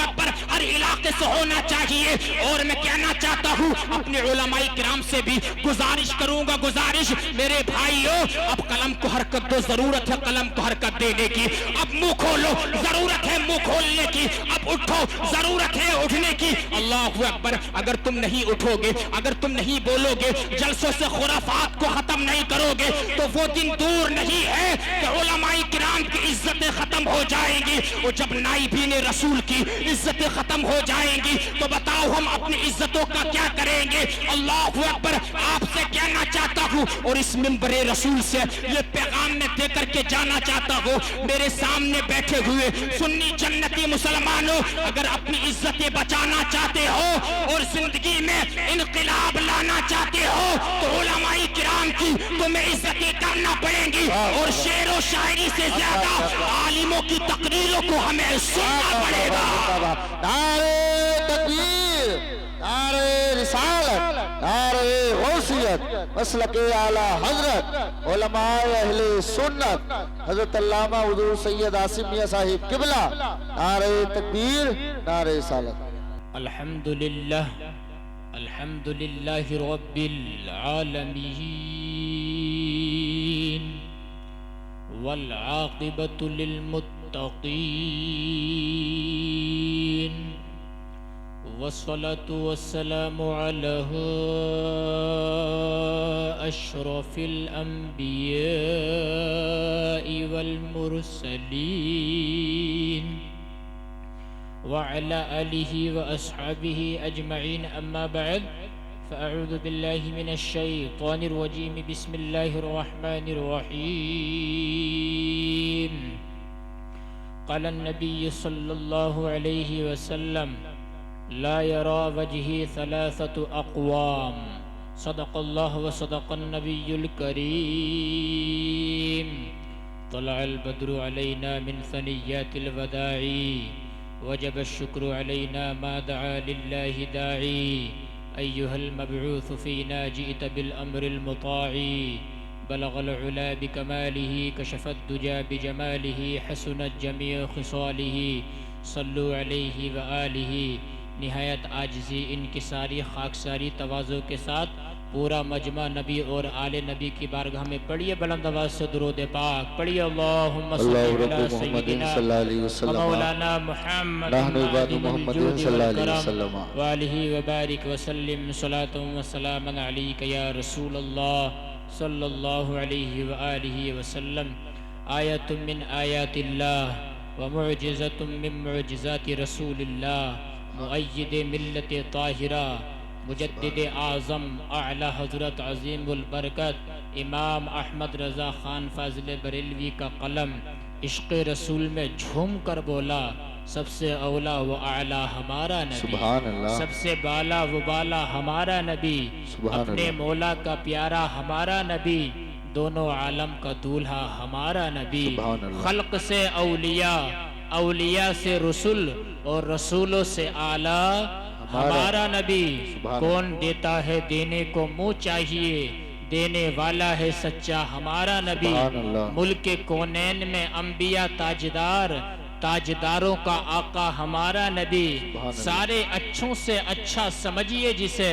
اکبر، ہر علاقے سے ہونا چاہیے۔ اور میں کہنا چاہتا ہوں اپنے علماء کرام سے بھی گزارش کروں گا، گزارش میرے بھائیوں، اب قلم کو حرکت دو، ضرورت ہے قلم کو حرکت دینے کی۔ اب منہ کھولو، ضرورت ہے منہ کھولنے کی۔ اب اٹھو، ضرورت ہے اٹھنے کی۔ اللہ اکبر۔ اگر تم نہیں اٹھو گے، اگر تم نہیں بولو گے، جلسوں سے خرافات کو ختم نہیں کرو گے، تو وہ دن دور نہیں ہے کہ علماء کرام کی عزتیں ختم ہو جائیں گی۔ اور جب نائبین رسول کی عزتیں ختم ہو جائیں گی تو بتاؤ ہم اپنی عزتوں کا کیا کریں گے؟ اللہ اکبر۔ آپ سے کہنا چاہتا ہوں اور اس منبر رسول سے یہ پیغام میں دے کر کے جانا چاہتا ہوں، میرے سامنے بیٹھے ہوئے سنی جنتی مسلمانوں، اگر اپنی عزتیں بچانا چاہتے ہو اور زندگی میں انقلاب لانا چاہتے ہو تو علماء کرام کی تمہیں عزتیں کرنا پڑیں گی، اور شعر و شاعری سے زیادہ عالموں کی تقریروں کو ہمیں سننا پڑے گا۔ نعرہ تکبیر، نعرہ رسالت، نعرہ غوثیت، مسلک اعلی حضرت علماء اہل سنت حضرت علامہ حضور سید عاصم میاں صاحب قبلہ، نعرہ تکبیر، نعرہ رسالت۔ الحمدللہ، الحمدللہ رب العالمین، والعاقبۃ للمتقین، والصلاة والسلام على أشرف الأنبياء والمرسلين وعلى آله وأصحابه أجمعين، أما بعد، فأعوذ بالله من الشيطان الرجيم، بسم الله الرحمن الرحيم۔ قال النبي صلى الله عليه وسلم: لا يرى وجهي ثلاثة أقوام، صدق الله وصدق النبي الكريم۔ طلع البدر علينا من ثنيات الوداع، وجب الشكر علينا ما دعا لله داعي، أيها المبعوث فينا جئت بالأمر المطاع، بلغ العلا بكماله، كشف الدجى بجماله، حسنت جميع خصاله، صلوا عليه وآله۔ نہایت عاجزی، انکساری، خاکساری، تواضع کے ساتھ پورا مجمع نبی اور آل نبی کی بارگاہ میں پڑھیے بلند آواز سے درود پاک پڑھیے۔ اللہم صلی علی سیدنا مولانا محمد وآلہ وبارک وسلم، صلاۃ وسلام علیک یا رسول اللہ صلی اللہ علیہ وآلہ وسلم۔ آیت من آیات اللہ ومعجزۃ من معجزات رسول اللہ، مؤید ملت طاہرہ، مجدد اعظم اعلی حضرت عظیم البرکت امام احمد رضا خان فاضل بریلوی کا قلم عشق رسول میں جھوم کر بولا: سب سے اولا و اعلی ہمارا نبی، سبحان اللہ، سب سے بالا و بالا ہمارا نبی، اپنے مولا کا پیارا ہمارا نبی، دونوں عالم کا دولہا ہمارا نبی، خلق سے اولیاء، اولیاء سے رسول اور رسولوں سے اعلیٰ ہمارا نبی۔ کون دیتا ہے دینے کو منہ چاہیے، دینے والا ہے سچا ہمارا نبی۔ ملک کونین میں انبیاء تاجدار، تاجداروں کا آقا ہمارا نبی۔ سارے اچھوں سے اچھا سمجھیے جسے،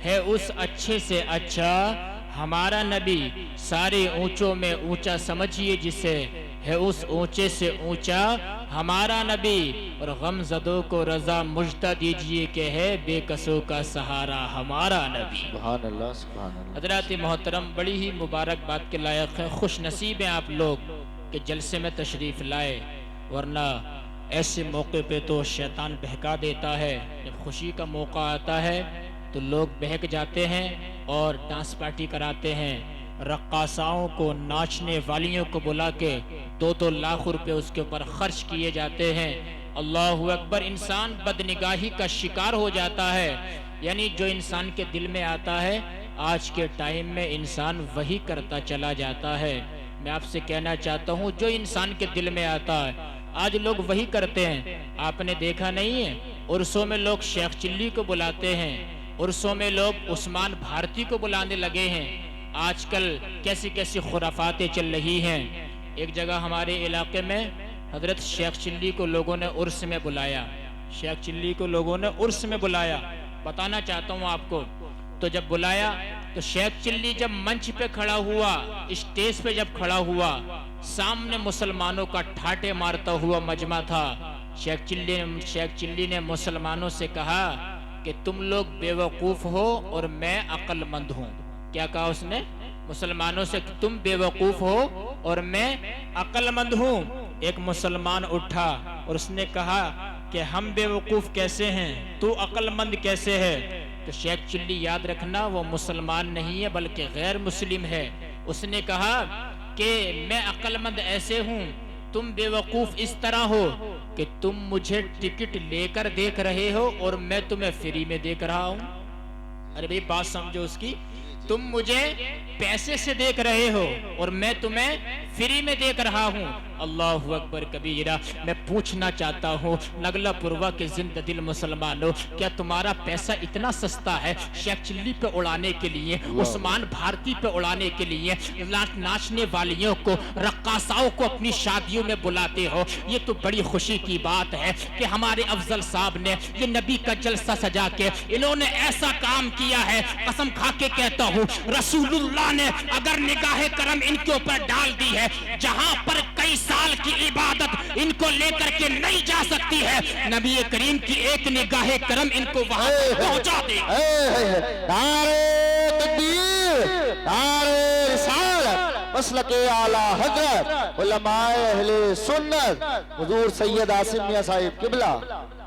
ہے اس اچھے سے اچھا ہمارا نبی۔ سارے اونچوں میں اونچا سمجھیے جسے، ہے اس اونچے سے اونچا ہمارا نبی۔ اور غم زدوں کو رضا مجدہ دیجئے کہ ہے بے کسوں کا سہارا ہمارا نبی۔ سبحان اللہ، سبحان اللہ۔ حضرات محترم، بڑی ہی مبارک بات کے لائق ہے، خوش نصیب ہیں آپ لوگ کہ جلسے میں تشریف لائے، ورنہ ایسے موقع پہ تو شیطان بہکا دیتا ہے۔ جب خوشی کا موقع آتا ہے تو لوگ بہک جاتے ہیں اور ڈانس پارٹی کراتے ہیں، رقاصاؤں کو، ناچنے والیوں کو بلا کے 2-2 لاکھ روپے اس کے اوپر خرچ کیے جاتے ہیں۔ اللہ اکبر۔ انسان بدنگاہی کا شکار ہو جاتا ہے، یعنی جو انسان کے دل میں آتا ہے آج کے ٹائم میں انسان وہی کرتا چلا جاتا ہے۔ میں آپ سے کہنا چاہتا ہوں جو انسان کے دل میں آتا ہے آج لوگ وہی کرتے ہیں۔ آپ نے دیکھا نہیں ہے عرسوں میں لوگ شیخ چلی کو بلاتے ہیں، عرسوں میں لوگ عثمان بھارتی کو بلانے لگے ہیں۔ آج کل کیسی کیسی خرافاتیں چل رہی ہیں۔ ایک جگہ ہمارے علاقے میں حضرت شیخ چلی کو لوگوں نے عرس میں بلایا۔ شیخ چلی کو لوگوں نے عرس میں بلایا. بتانا چاہتا ہوں آپ کو, تو جب بلایا تو شیخ چلی جب منچ پہ کھڑا ہوا, اسٹیج پہ جب کھڑا ہوا, سامنے مسلمانوں کا ٹھاٹے مارتا ہوا مجمع تھا. شیخ چلی نے مسلمانوں سے کہا کہ تم لوگ بیوقوف ہو اور میں عقل مند ہوں. کیا کہا اس نے؟ مسلمانوں سے تم بیوقوف ہو اور میں عقل مند ہوں. ایک مسلمان اٹھا اور اس نے کہا کہ ہم بیوقوف کیسے ہیں, تو عقل مند کیسے ہے؟ تو شیخ چلی یاد رکھنا وہ مسلمان نہیں ہے بلکہ غیر مسلم ہے. اس نے کہا کہ میں عقل مند ایسے ہوں, تم بیوقوف اس طرح ہو کہ تم مجھے ٹکٹ لے کر دیکھ رہے ہو اور میں تمہیں فری میں دیکھ رہا ہوں. ارے بھئی بات سمجھو اس کی, تم مجھے پیسے سے دیکھ رہے ہو اور میں تمہیں فری میں دیکھ رہا ہوں. اللہ اکبر کبیرہ. میں پوچھنا چاہتا ہوں نگلا پوروا کے زندہ دل مسلمانوں, کیا تمہارا پیسہ اتنا سستا ہے شیخ چلی پہ اڑانے کے لیے, عثمان بھارتی پہ اڑانے کے لیے, ناچنے والیوں کو, رقاصاؤں کو اپنی شادیوں میں بلاتے ہو؟ یہ تو بڑی خوشی کی بات ہے کہ ہمارے افضل صاحب نے یہ نبی کا جلسہ سجا کے انہوں نے ایسا کام کیا ہے. قسم کھا کے کہتا ہوں رسول اللہ نے اگر نگاہ کرم ان کے اوپر ڈال دی ہے, جہاں پر کئی سال کی عبادت ان کو لے کر کے نہیں جا سکتی ہے, نبی کریم کی ایک نگاہ کرم ان کو وہاں پہنچا دے. نعرہ تکبیر, نعرہ رسالت, مسلک اعلی حضرت علماء اہل سنت حضور سید عاصم میاں صاحب قبلہ.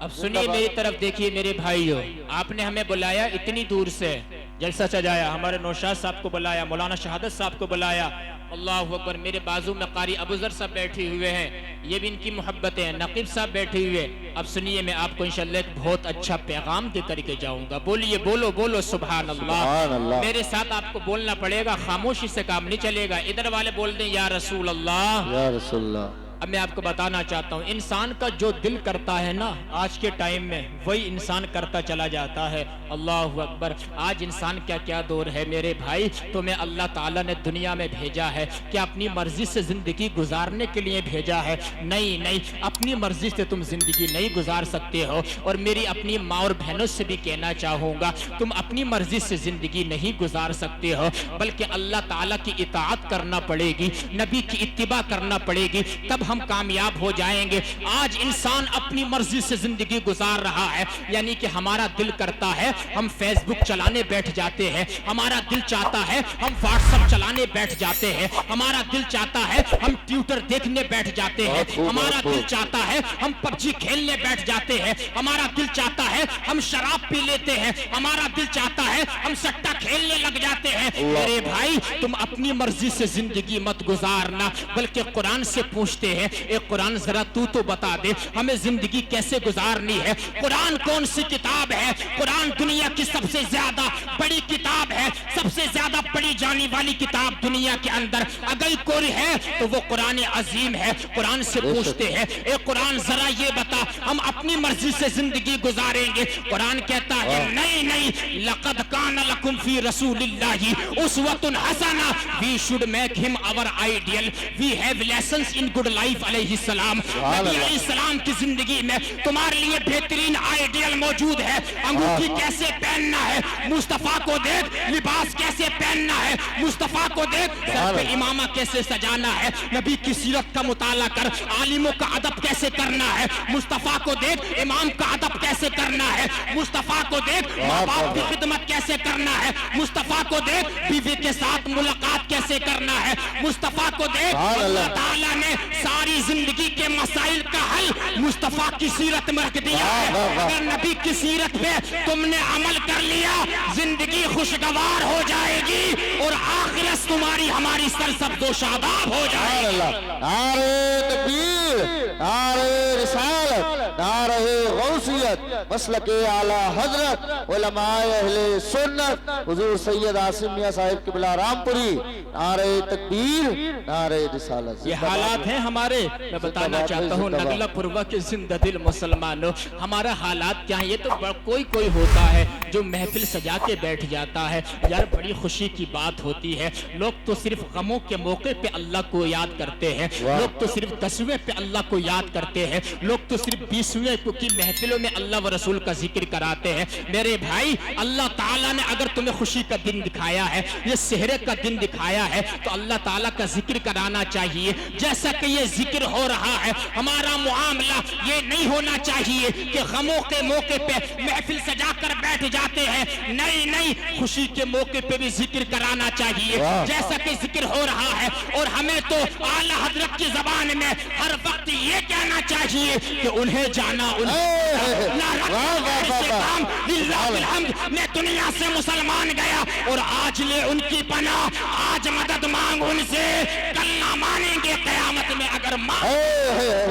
اب سنیے میری طرف دیکھیے میرے بھائیو, آپ نے ہمیں بلایا اتنی دور سے, جلسہ سجایا, ہمارے نوشاد صاحب کو بلایا, مولانا شہادت صاحب کو بلایا. اللہ اکبر. میرے بازو میں قاری ابو ذر صاحب بیٹھے ہوئے ہیں, یہ بھی ان کی محبت ہے. نقیب صاحب بیٹھے ہوئے. اب سنیے میں آپ کو انشاءاللہ ایک بہت اچھا پیغام دے کر کے جاؤں گا. بولیے, بولو بولو سبحان اللہ. میرے ساتھ آپ کو بولنا پڑے گا, خاموشی سے کام نہیں چلے گا. ادھر والے بول دیں یا رسول اللہ, یا رسول اللہ. اب میں آپ کو بتانا چاہتا ہوں انسان کا جو دل کرتا ہے نا آج کے ٹائم میں وہی انسان کرتا چلا جاتا ہے. اللہ اکبر. آج انسان کیا کیا دور ہے میرے بھائی, تمہیں اللہ تعالیٰ نے دنیا میں بھیجا ہے کہ اپنی مرضی سے زندگی گزارنے کے لیے بھیجا ہے. نہیں, اپنی مرضی سے تم زندگی نہیں گزار سکتے ہو. اور میری اپنی ماں اور بہنوں سے بھی کہنا چاہوں گا, تم اپنی مرضی سے زندگی نہیں گزار سکتے ہو بلکہ اللہ تعالیٰ کی اطاعت کرنا پڑے گی, نبی کی اتباع کرنا پڑے گی, تب ہم کامیاب ہو جائیں گے. آج انسان اپنی مرضی سے زندگی گزار رہا ہے, یعنی کہ ہمارا دل کرتا ہے ہم فیس بک چلانے بیٹھ جاتے ہیں, ہمارا دل چاہتا ہے ہم واٹس ایپ چلانے بیٹھ جاتے ہیں, ہمارا دل چاہتا ہے ہم ٹویٹر دیکھنے بیٹھ جاتے ہیں, ہمارا دل چاہتا ہے ہم پب جی کھیلنے بیٹھ جاتے ہیں, ہمارا دل چاہتا ہے ہم شراب پی لیتے ہیں, ہمارا دل چاہتا ہے ہم سٹا کھیلنے لگ جاتے ہیں. میرے بھائی تم اپنی مرضی سے زندگی مت گزارنا بلکہ قرآن سے پوچھتے ہیں, اے قرآن ذرا تو بتا دے ہمیں زندگی کیسے گزارنی ہے. قرآن کون سی کتاب ہے؟ قرآن دنیا کی سب سے زیادہ بڑی کتاب ہے, سب سے زیادہ پڑھی جانے والی کتاب دنیا کے اندر اگر کوئی ہے تو وہ قرآن عظیم ہے. قرآن سے پوچھتے ہیں اے قرآن ذرا یہ بتا ہم اپنی مرضی سے زندگی گزاریں گے؟ قرآن کہتا ہے نہیں, لقد کان لکم فی رسول اللہ اسوۃ حسنہ, we should make him our ideal, we have lessons in good life. علیہ السلام, نبی علیہ السلام کی زندگی میں تمہارے لیے بہترین آئیڈیل موجود ہے. انگوٹھی کیسے پہننا ہے مصطفیٰ کو دیکھ, لباس کیسے پہننا ہے مصطفیٰ کو دیکھ, سر پہ امامہ کیسے سجانا ہے نبی کی سیرت کا مطالعہ کر, عالموں کا ادب کیسے کرنا ہے مصطفیٰ کو دیکھ, امام کا ادب کیسے کرنا ہے مصطفیٰ کو دیکھ, ماں باپ کی خدمت کیسے کرنا ہے مصطفیٰ کو دیکھ, بیوی کے ساتھ ملاقات کیسے کرنا ہے مصطفیٰ کو دیکھ. اللہ تعالیٰ نے ساری زندگی کے مسائل کا حل مصطفیٰ کی سیرت میں رکھ دیا ہے. اگر نبی کی سیرت پہ تم نے عمل کر لیا زندگی خوشگوار ہو جائے گی اور آخرت تمہاری ہماری سرسبز و شاداب ہو جائے گی. نعرہ تکبیر, نعرہ رسالت, نعرہ غوثیت, مسلک اعلی حضرت علماء اہل سنت حضور سید عاصم میاں صاحب قبلہ رامپوری. نعرہ تکبیر, نعرہ رسالت. یہ حالات ہیں ہمارے. میں بتانا چاہتا ہوں نگلا پوروا کے زندہ دل مسلمانوں, ہمارا حالات کیا ہیں. یہ تو کوئی ہوتا ہے جو محفل سجا کے بیٹھ جاتا ہے یار بڑی خوشی کی بات ہوتی ہے. لوگ تو صرف غموں کے موقع پہ اللہ کو یاد کرتے ہیں, لوگ تو صرف 10ویں پہ اللہ کو یاد کرتے ہیں, لوگ تو صرف 20ویں کی محفلوں میں اللہ و رسول کا ذکر کراتے ہیں. میرے بھائی اللہ تعالیٰ نے اگر تمہیں خوشی کا دن دکھایا ہے, یہ سحرے کا دن دکھایا ہے, تو اللہ تعالیٰ کا ذکر کرانا چاہیے. جیسا کہ یہ ذکر ہو رہا ہے, ہمارا معاملہ یہ نہیں ہونا چاہیے کہ غموں کے موقع پہ محفل سجا کر بیٹھ جاتے ہیں. نہیں, خوشی کے موقع پہ بھی ذکر کرانا چاہیے جیسا کہ ذکر ہو رہا ہے. اور ہمیں تو اعلی حضرت کی زبان میں ہر وقت یہ کہنا چاہیے کہ انہیں جانا میں دنیا سے مسلمان گیا اور آج لے ان کی پناہ, آج مدد مانگ ان سے, کل نہ مانیں گے قیامت میں اگر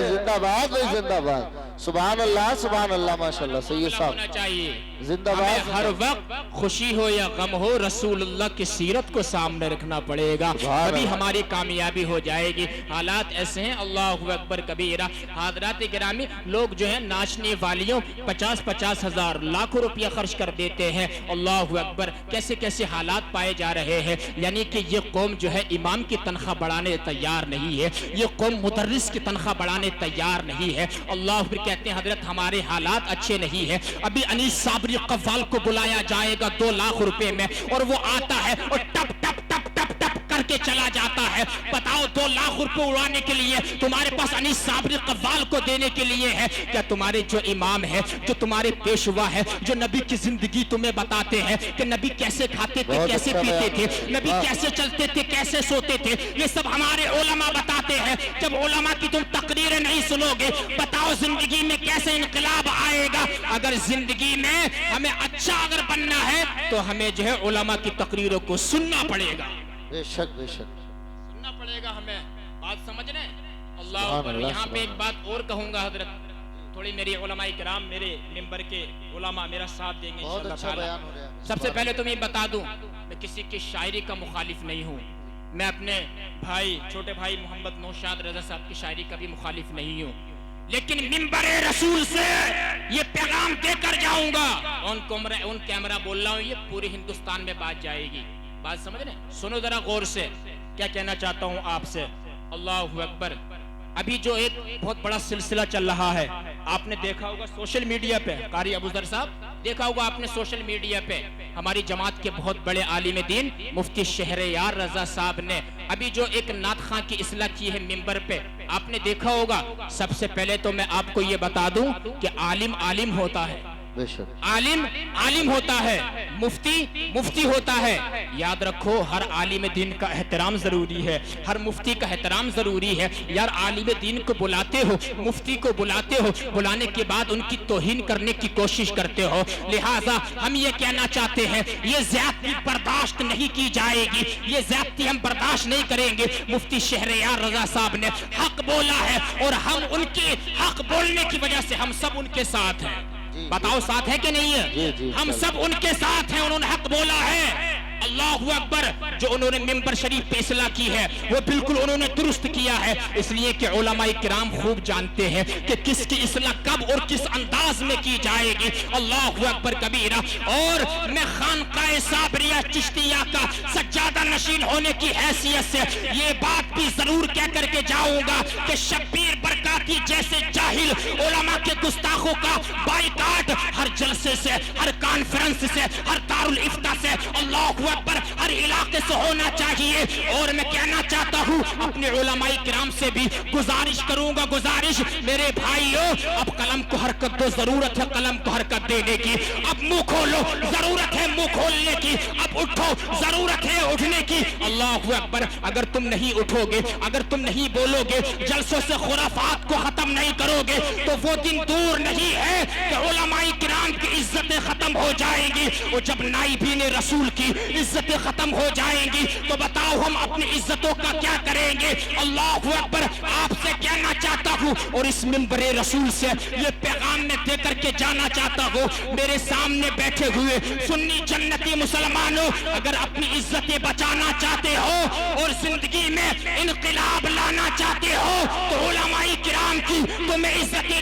زندہ باد زندہ باد. سبحان اللہ ماشاءاللہ. سید صاحب ہونا چاہیے زندہ باد. ہر وقت خوشی ہو یا غم ہو رسول اللہ کی سیرت کو سامنے رکھنا پڑے گا, تبھی ہماری کامیابی ہو جائے گی. حالات ایسے ہیں اللہ اکبر کبیرہ. حضرات گرامی, لوگ جو ہیں ناچنے والیوں 50-50 ہزار لاکھوں روپیہ خرچ کر دیتے ہیں. اللہ اکبر, کیسے کیسے حالات پائے جا رہے ہیں. یعنی کہ یہ قوم جو ہے امام کی تنخواہ بڑھانے تیار نہیں ہے, یہ قوم مدرس کی تنخواہ بڑھانے تیار نہیں ہے. اللہ اکبر. کہتے ہیں حضرت ہمارے حالات اچھے نہیں ہیں. ابھی انیس صابری قوال کو بلایا جائے گا 2 لاکھ روپے میں, اور وہ آتا ہے اور ٹپ ٹپ ٹپ ٹپ ٹپ کر کے چلا جاتا ہے. بتاؤ 2 لاکھ روپے اڑانے کے لیے تمہارے پاس انیس صابری قوال کو دینے کے لیے ہے کیا؟ تمہارے جو امام ہے, جو تمہارے پیشوا ہے, جو نبی کی زندگی تمہیں بتاتے ہیں کہ نبی کیسے کھاتے تھے, کیسے پیتے تھے, نبی کیسے چلتے تھے, کیسے سوتے تھے, یہ سب ہمارے علماء بتاتے ہیں. جب علماء کی تم تقریریں نہیں سنو گے, بتاؤ زندگی میں کیسے انقلاب آئے گا؟ اگر زندگی میں ہمیں اچھا اگر بننا ہے تو ہمیں جو ہے علماء کی تقریروں کو سننا پڑے گا. بے شک سننا پڑے گا ہمیں. بات سمجھ رہے ہیں؟ اللہ اکبر. یہاں پہ ایک بات اور کہوں گا حضرت, تھوڑی میری علماء کرام, میرے ممبر کے علماء میرا ساتھ دیں گے انشاءاللہ. سب سے پہلے تو میں بتا دوں, میں کسی کی شاعری کا مخالف نہیں ہوں. میں اپنے بھائی, چھوٹے بھائی محمد نوشاد رضا صاحب کی شاعری کا بھی مخالف نہیں ہوں, لیکن ممبر رسول سے یہ پیغام دے کر جاؤں گا. ان کیمرہ بول رہا ہوں, یہ پورے ہندوستان میں بات جائے گی. بات سمجھ رہے ہیں؟ سنو ذرا غور سے کیا کہنا چاہتا ہوں آپ سے. اللہ اکبر. ابھی جو ایک بہت بڑا سلسلہ چل رہا ہے, آپ نے دیکھا ہوگا سوشل میڈیا پہ, قاری ابو ذر صاحب دیکھا ہوگا آپ نے سوشل میڈیا پہ, ہماری جماعت کے بہت بڑے عالم دین مفتی شہریار رضا صاحب نے ابھی جو ایک نعت خواں کی اصلاح کی ہے ممبر پہ, آپ نے دیکھا ہوگا. سب سے پہلے تو میں آپ کو یہ بتا دوں کہ عالم ہوتا ہے, عالم ہوتا ہے, مفتی ہوتا ہے. یاد رکھو ہر عالم دین کا احترام ضروری ہے, ہر مفتی کا احترام ضروری ہے. یار عالم دین کو بلاتے ہو, مفتی کو بلاتے ہو, بلانے کے بعد ان کی توہین کرنے کی کوشش کرتے ہو. لہٰذا ہم یہ کہنا چاہتے ہیں یہ زیادتی برداشت نہیں کی جائے گی, یہ زیادتی ہم برداشت نہیں کریں گے. مفتی شہریار رضا صاحب نے حق بولا ہے اور ہم ان کے حق بولنے کی وجہ سے ہم سب ان کے ساتھ ہیں. بتاؤ ساتھ ہے کہ نہیں ہے؟ ہم سب ان کے ساتھ ہیں, انہوں نے حق بولا ہے. اللہ اکبر. جو انہوں نے ممبر شریف پہ اصلاح کی ہے وہ بالکل انہوں نے درست کیا ہے, اس لیے کہ علماء کرام خوب جانتے ہیں کہ کس کی اصلاح کب اور کس انداز میں کی جائے گی. اللہ اکبر کبیرہ. اور میں خانقاہ صابریہ چشتیہ کا سجادہ نشین ہونے کی حیثیت سے یہ بات بھی ضرور کہہ کر کے جاؤں گا کہ شبیر برکاتی جیسے جاہل علماء کے گستاخوں کا بائیکاٹ ہر جلسے سے, ہر کانفرنس سے, ہر دارالفتہ سے, اللہ اکبر, ہر علاقے سے ہونا چاہیے. اور میں کہنا چاہتا ہوں اپنے علماء کرام سے بھی گزارش کروں گا, گزارش میرے بھائیو, اب قلم کو حرکت دو, ضرورت ہے قلم کو حرکت دینے کی. اب منہ کھولو, ضرورت ہے منہ کھولنے کی. اب اٹھو, ضرورت ہے اٹھنے کی. اللہ اکبر. اگر تم نہیں اٹھو گے, اگر تم نہیں بولو گے, جلسوں سے خرافات کو ختم نہیں کرو گے, تو وہ دن دور نہیں ہے کہ علماء کرام کی عزتیں ختم ہو جائیں گی. اور جب نائبین رسول کی عزتیں ختم ہو جائیں گی تو بتاؤ ہم اپنی عزتوں کا کیا کریں گے. اللہ اکبر. آپ سے کہنا چاہتا ہوں اور اس منبر رسول سے یہ پیغام میں دے کر کے جانا چاہتا ہوں, میرے سامنے بیٹھے ہوئے سنی جنتی مسلمانوں, اگر اپنی عزتیں بچانا چاہتے ہو اور زندگی میں انقلاب لانا چاہتے ہو تو علماء کرام کی تمہیں عزتیں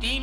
3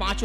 5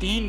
3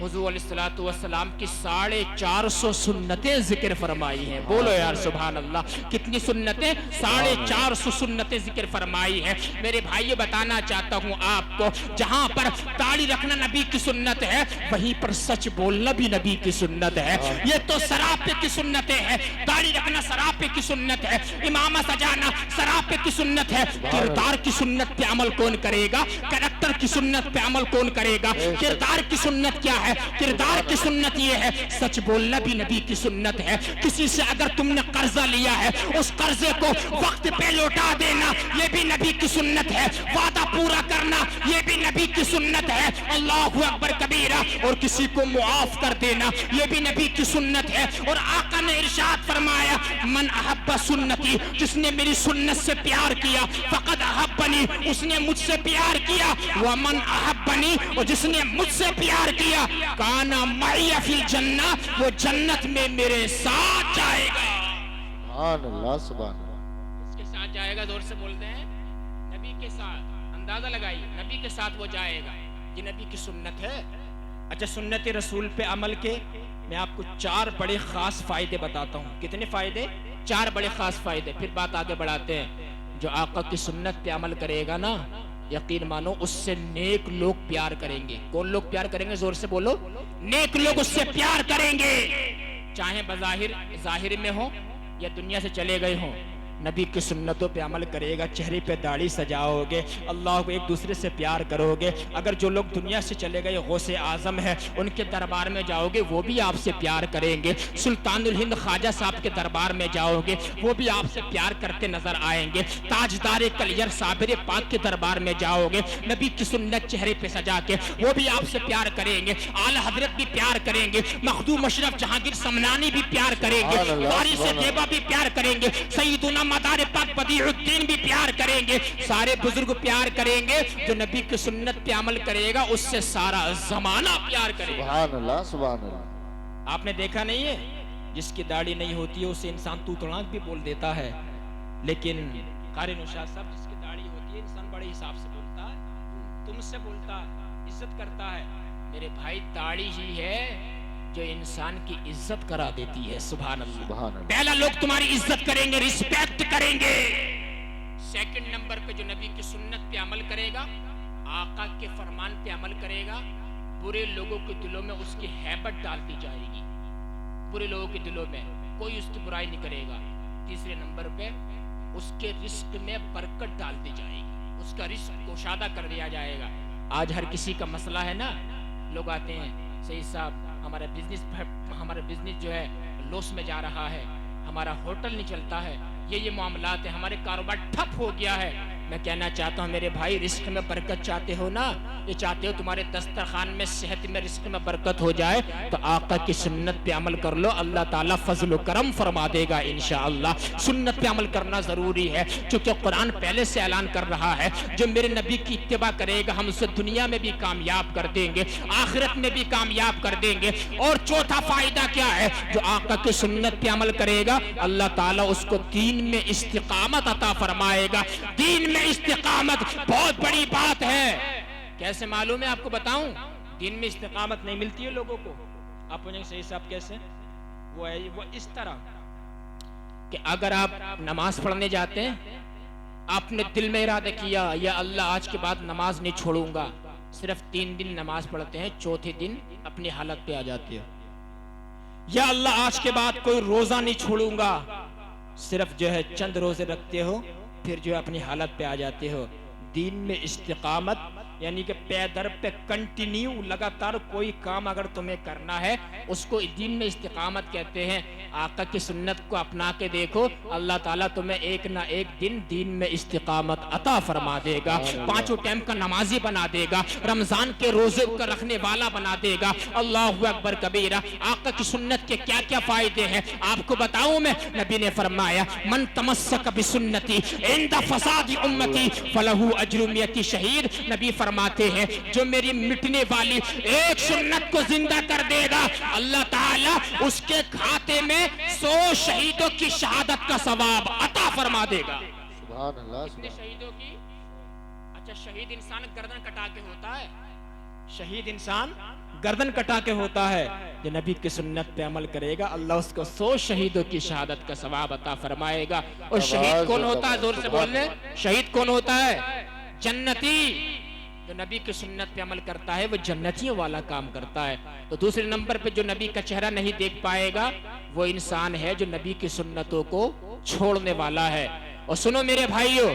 حضور علیہ الصلوۃ والسلام کی 450 سنتیں ذکر فرمائی ہیں. بولو یار سبحان اللہ, کتنی سنتیں؟ 450 سنتیں ذکر فرمائی ہیں. میرے بھائی بتانا چاہتا ہوں آپ کو, جہاں پر داڑھی رکھنا نبی کی سنت ہے وہیں پر سچ بولنا بھی نبی کی سنت ہے. یہ تو سراپے کی سنتیں ہیں. داڑھی رکھنا سراپے کی سنت ہے, امامہ سجانا سراپے کی سنت ہے. کردار کی سنت پہ عمل کون کرے گا؟ کریکٹر کی سنت پہ عمل کون کرے گا؟ کردار کی سنت کیا ہے؟ کردار کی سنت یہ ہے سچ بولنا بھی نبی کی سنت ہے. کسی سے اگر تم نے قرضہ لیا ہے اس قرضے کو وقت پہ لوٹا دینا یہ بھی نبی کی سنت ہے. وعدہ پورا کرنا یہ بھی نبی کی سنت ہے. اللہ اکبر کبیرہ. اور کسی کو معاف کر دینا یہ بھی نبی کی سنت ہے. اور آقا نے ارشاد فرمایا من احب سنتی, جس نے میری سنت سے پیار کیا فقد احبنی, اس نے مجھ سے پیار کیا. ومن احبنی, اور جس نے مجھ سے پیار کیا کان معی فی الجنہ, وہ جنت میں میرے ساتھ جائے گا. سبحان اللہ سبحان اللہ. اس کے ساتھ جائے گا, زور سے بولتے ہیں نبی کے ساتھ. اندازہ لگائیے نبی کے ساتھ وہ جائے گا. یہ نبی کی سنت ہے. اچھا, سنت رسول پہ عمل کے میں آپ کو 4 بڑے خاص فائدے بتاتا ہوں. کتنے فائدے؟ 4 بڑے خاص فائدے. پھر بات آگے بڑھاتے ہیں. جو آقا کی سنت پہ عمل کرے گا نا, یقین مانو اس سے نیک لوگ پیار کریں گے. کون لوگ پیار کریں گے؟ زور سے بولو. نیک لوگ اس سے پیار کریں گے, چاہے بظاہر ظاہر میں ہو یا دنیا سے چلے گئے ہوں. نبی کی سنتوں پہ عمل کرے گا, چہرے پہ داڑھی سجاؤ گے, اللہ کو ایک دوسرے سے پیار کرو گے. اگر جو لوگ دنیا سے چلے گئے غوث اعظم ہے ان کے دربار میں جاؤ گے وہ بھی آپ سے پیار کریں گے. سلطان الہند خواجہ صاحب کے دربار میں جاؤ گے وہ بھی آپ سے پیار کرتے نظر آئیں گے. تاجدار کلیر صابر پاک کے دربار میں جاؤ گے نبی کی سنت چہرے پہ سجا کے وہ بھی آپ سے پیار کریں گے. اعلی حضرت بھی پیار کریں گے, مخدوم اشرف جہانگیر سمنانی بھی پیار کریں گے, وارث دیبا بھی پیار کریں گے, سیدنا مدار پاک بدیع الدین بھی پیار کریں گے. سارے بزرگ پیار کریں گے. جو نبی کی سنت پہ عمل کرے گا اس سے سارا زمانہ پیار کرے گا. سبحان اللہ سبحان اللہ. آپ نے دیکھا نہیں ہے جس کی داڑھی نہیں ہوتی ہے اسے انسان تو تڑاک بھی بول دیتا ہے, لیکن قاری نوشاد صاحب جس کی داڑھی ہوتی ہے انسان بڑے حساب سے بولتا ہے, تم سے بولتا ہے, عزت کرتا ہے. میرے بھائی داڑھی ہی ہے جو انسان کی عزت کرا دیتی ہے. سبحان اللہ. پہلا لوگ تمہاری عزت کریں گے, رسپیکٹ کریں گے. سیکنڈ نمبر پہ جو نبی کی سنت پہ عمل کرے گا, آقا کے فرمان پہ عمل کرے گا, برے لوگوں کے دلوں میں اس کی ہیبت ڈال دی جائے گی. برے لوگوں کے دلوں میں کوئی اس کی برائی نہیں کرے گا. تیسرے نمبر پہ اس کے رزق میں برکت ڈال دی جائے گی, اس کا رزق گشادہ کر دیا جائے گا. آج ہر کسی کا مسئلہ ہے نا, لوگ آتے ہیں سید صاحب ہمارا بزنس جو ہے لوس میں جا رہا ہے, ہمارا ہوٹل نہیں چلتا ہے, یہ معاملات ہیں, ہمارے کاروبار ٹھپ ہو گیا ہے. میں کہنا چاہتا ہوں میرے بھائی رزق میں برکت چاہتے ہو نا, یہ چاہتے ہو تمہارے دسترخوان میں صحت میں رزق میں برکت ہو جائے تو آقا کی سنت پہ عمل کر لو, اللہ تعالیٰ فضل و کرم فرما دے گا انشاءاللہ. سنت پہ عمل کرنا ضروری ہے چونکہ قرآن پہلے سے اعلان کر رہا ہے جو میرے نبی کی اتباع کرے گا ہم اسے دنیا میں بھی کامیاب کر دیں گے, آخرت میں بھی کامیاب کر دیں گے. اور چوتھا فائدہ کیا ہے؟ جو آقا کی سنت پہ عمل کرے گا اللہ تعالیٰ اس کو دین میں استقامت عطا فرمائے گا. دین میں استقامت بہت بڑی بات ہے. کیسے معلوم ہے آپ کو بتاؤں؟ دین میں استقامت نہیں ملتی ہے لوگوں کو. آپ پوچھیں صحیح صاحب کیسے؟ وہ اس طرح کہ اگر آپ نماز پڑھنے جاتے ہیں, آپ نے دل میں ارادہ کیا یا اللہ آج کے بعد نماز نہیں چھوڑوں گا, صرف 3 دن نماز پڑھتے ہیں, چوتھے دن اپنی حالت پہ آ جاتے ہو. یا اللہ آج کے بعد کوئی روزہ نہیں چھوڑوں گا, صرف جو ہے چند روزے رکھتے ہو, پھر جو اپنی حالت پہ آ جاتے ہو. دین میں استقامت یعنی کہ پے در پہ کنٹینیو لگاتار کوئی کام اگر تمہیں کرنا ہے اس کو دین میں استقامت کہتے ہیں. آقا کی سنت کو اپنا کے دیکھو, اللہ تعالیٰ تمہیں ایک نہ ایک دن دین میں استقامت عطا فرما دے گا, 5 ٹائم کا نمازی بنا دے گا, رمضان کے روزے کا رکھنے والا بنا دے گا. اللہ اکبر کبیرہ. آقا کی سنت کے کیا کیا فائدے ہیں آپ کو بتاؤں میں. نبی نے فرمایا من تمسک بسنتی عند فساد امتی فلہ اجر 100 شہید. نبی فرماتے ہیں جو میری مٹنے والی ایک سنت کو زندہ کر دے گا اللہ تعالیٰ اس کے کھاتے میں 100 شہیدوں کی شہادت کا ثواب عطا فرما دے گا. سبحان اللہ. کتنے شہیدوں کی؟ اچھا شہید انسان گردن کٹا کے ہوتا ہے, شہید انسان گردن کٹا کے ہوتا ہے، جو نبی کی سنت پہ عمل کرے گا اللہ اس کو 100 شہیدوں کی شہادت کا ثواب عطا فرمائے گا۔ اور شہید کون ہوتا ہے؟ زور سے بول لیں، شہید کون ہوتا ہے؟ جنتی۔ جو نبی کی سنت پہ عمل کرتا ہے وہ جنتیوں والا کام کرتا ہے۔ تو دوسرے نمبر پہ جو نبی کا چہرہ نہیں دیکھ پائے گا وہ انسان ہے جو نبی کی سنتوں کو چھوڑنے والا ہے۔ اور سنو میرے بھائیو،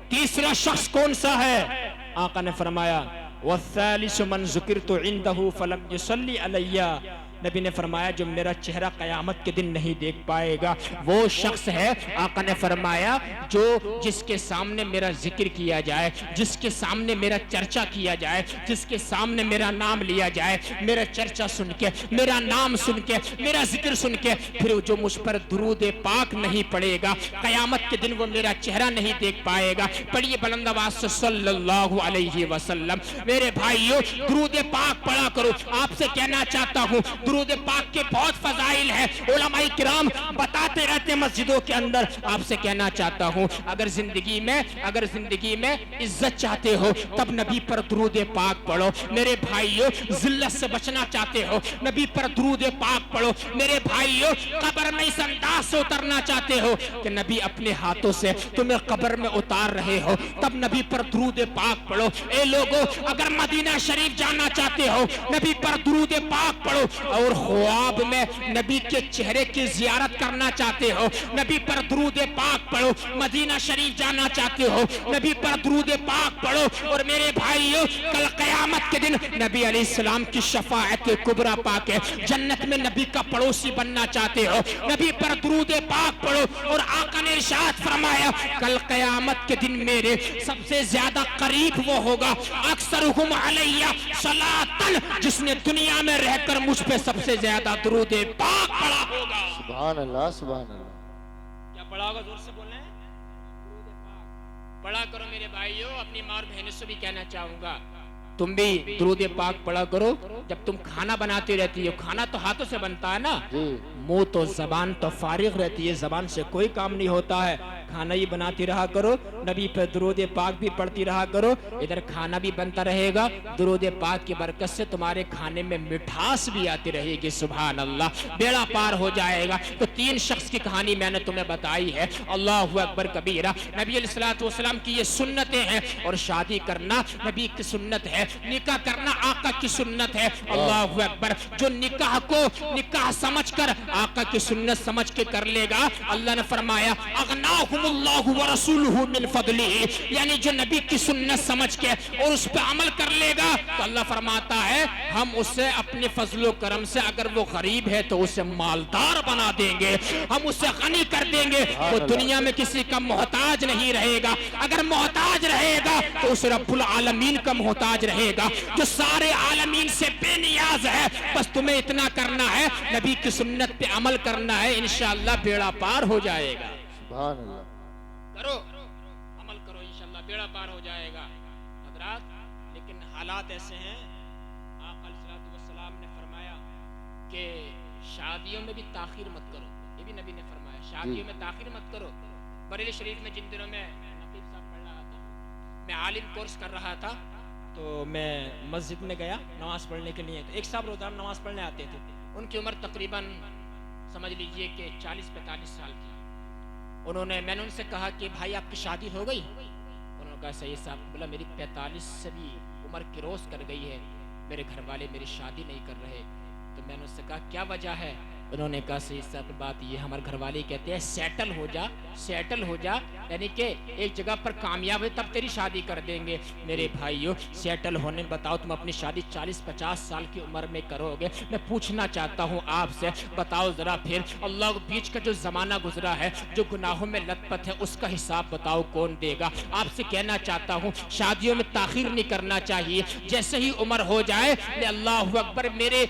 تیسرا شخص کون سا ہے؟ آقا نے فرمایا وَالثَّالِثُ مَنْ ذُكِرْتُ عِنْدَهُ فَلَمْ يُصَلِّ عَلَيَّ۔ نبی نے فرمایا جو میرا چہرہ قیامت کے دن نہیں دیکھ پائے گا وہ شخص ہے، آقا نے فرمایا، جو جس کے سامنے میرا ذکر کیا جائے، جس کے سامنے میرا چرچا کیا جائے، جس کے سامنے میرا نام لیا جائے، میرا چرچا سن کے، میرا نام سن کے، میرا ذکر سن کے، پھر جو مجھ پر درود پاک نہیں پڑے گا قیامت کے دن وہ میرا چہرہ نہیں دیکھ پائے گا۔ پڑھیے بلند آواز سے صلی اللہ علیہ وسلم۔ میرے بھائیو درود پاک پڑھا کرو۔ آپ سے کہنا چاہتا ہوں درود پاک کے بہت فضائل ہیں، علماء کرام بتاتے رہتے ہیں مسجدوں کے اندر۔ آپ سے کہنا چاہتا ہوں اگر زندگی میں عزت چاہتے ہو تب نبی پر درود پاک پڑھو۔ میرے بھائیو ذلت سے بچنا چاہتے ہو نبی پر درود پاک پڑھو۔ میرے بھائیو قبر میں اس انداز سے اترنا چاہتے ہو کہ نبی اپنے ہاتھوں سے تمہیں قبر میں اتار رہے ہو تب نبی پر درود پاک پڑھو۔ اے لوگو اگر مدینہ شریف جانا چاہتے ہو نبی پر درود پاک پڑھو، اور خواب میں نبی کے چہرے کی زیارت کرنا چاہتے ہو نبی پر درود پاک پڑھو۔ مدینہ شریف جانا چاہتے ہو نبی پر درود پاک پڑھو۔ اور میرے بھائیو کل قیامت کے دن نبی علیہ السلام کی شفاعت کبریٰ پا کے جنت میں نبی کا پڑوسی بننا چاہتے ہو نبی پر درود پاک پڑھو۔ اور آقا نے ارشاد فرمایا کل قیامت کے دن میرے سب سے زیادہ قریب وہ ہوگا اکثرہم علیہ صلاۃً، جس نے دنیا میں رہ کر مجھ پہ سب سے زیادہ درود پاک پڑھا ہوگا۔ سبحان اللہ سبحان اللہ۔ کیا پڑھا ہوگا؟ زور سے بولیں، درود پاک پڑھا کرو میرے بھائیو۔ اپنی ماں اور بہنوں سے بھی کہنا چاہوں گا تم بھی درود پاک پڑھا کرو۔ جب تم کھانا بناتی رہتی ہو، کھانا تو ہاتھوں سے بنتا ہے نا، منہ تو زبان تو فارغ رہتی ہے، زبان سے کوئی کام نہیں ہوتا ہے، کھانا ہی بناتی رہا کرو، نبی پہ درود پاک بھی پڑھتی رہا کرو، ادھر کھانا بھی بنتا رہے گا، درود پاک کی برکت سے تمہارے کھانے میں مٹھاس بھی آتی رہے گی، سبحان اللہ، بیڑا پار ہو جائے گا۔ تو 3 شخص کی کہانی میں نے تمہیں بتائی ہے، اللہ اکبر کبیرہ۔ نبی علیہ الصلوۃ والسلام کی یہ سنتیں ہیں، اور شادی کرنا نبی کی سنت ہے، نکاح کرنا آقا کی سنت ہے، اللہ اکبر۔ جو نکاح کو نکاح سمجھ کر آقا کی سنت سمجھ کے کر لے گا، اللہ نے فرمایا اغناہم اللہ ورسولہ من فضلہ، یعنی جو نبی کی سنت سمجھ کے اور اس پہ عمل کر لے گا تو اللہ فرماتا ہے ہم اسے اپنے فضل و کرم سے، اگر وہ غریب ہے تو اسے مالدار بنا دیں گے، ہم اسے غنی کر دیں گے، وہ دنیا میں کسی کا محتاج نہیں رہے گا، اگر محتاج رہے گا تو اس رب العالمین کا محتاج رہے گا جو سارے عالمین سے بے نیاز ہے۔ بس تمہیں اتنا کرنا ہے، نبی کی سنت پہ عمل کرنا ہے، انشاءاللہ بیڑا پار ہو جائے گا۔ سبحان اللہ۔ کرو عمل کرو، انشاءاللہ بیڑا پار ہو جائے گا حضرات۔ لیکن حالات ایسے ہیں، آقا علیہ الصلوۃ والسلام نے فرمایا کہ شادیوں میں بھی تاخیر مت کرو، یہ بھی نبی نے فرمایا شادیوں میں تاخیر مت کرو۔ بریلی شریف میں جن دنوں میں نقیب صاحب پڑھ رہا تھا، میں عالم کورس کر رہا تھا، تو میں مسجد میں گیا نماز پڑھنے کے لیے، تو ایک صاحب روزانہ نماز پڑھنے آتے تھے، ان کی عمر تقریباً سمجھ لیجئے کہ 40-45 سال کی۔ میں نے ان سے کہا کہ بھائی آپ کی شادی ہو گئی؟ انہوں نے کہا صحیح صاحب۔ بولا میری 45 سے بھی عمر کروس کر گئی ہے، میرے گھر والے میری شادی نہیں کر رہے۔ تو میں نے ان سے کہا کیا وجہ ہے؟ انہوں نے کہا صحیح صاحب بات یہ ہمارے گھر والے کہتے ہیں سیٹل ہو جا، یعنی کہ ایک جگہ پر کامیاب ہے تب تیری شادی کر دیں گے۔ میرے بھائیو سیٹل ہونے میں بتاؤ تم اپنی شادی 40-50 سال کی عمر میں کرو گے؟ میں پوچھنا چاہتا ہوں آپ سے، بتاؤ ذرا پھر اللہ کے بیچ کا جو زمانہ گزرا ہے، جو گناہوں میں لت پت ہے، اس کا حساب بتاؤ کون دے گا؟ آپ سے کہنا چاہتا ہوں شادیوں میں تاخیر نہیں کرنا چاہیے، جیسے ہی عمر ہو جائے اللہ اکبر، میرے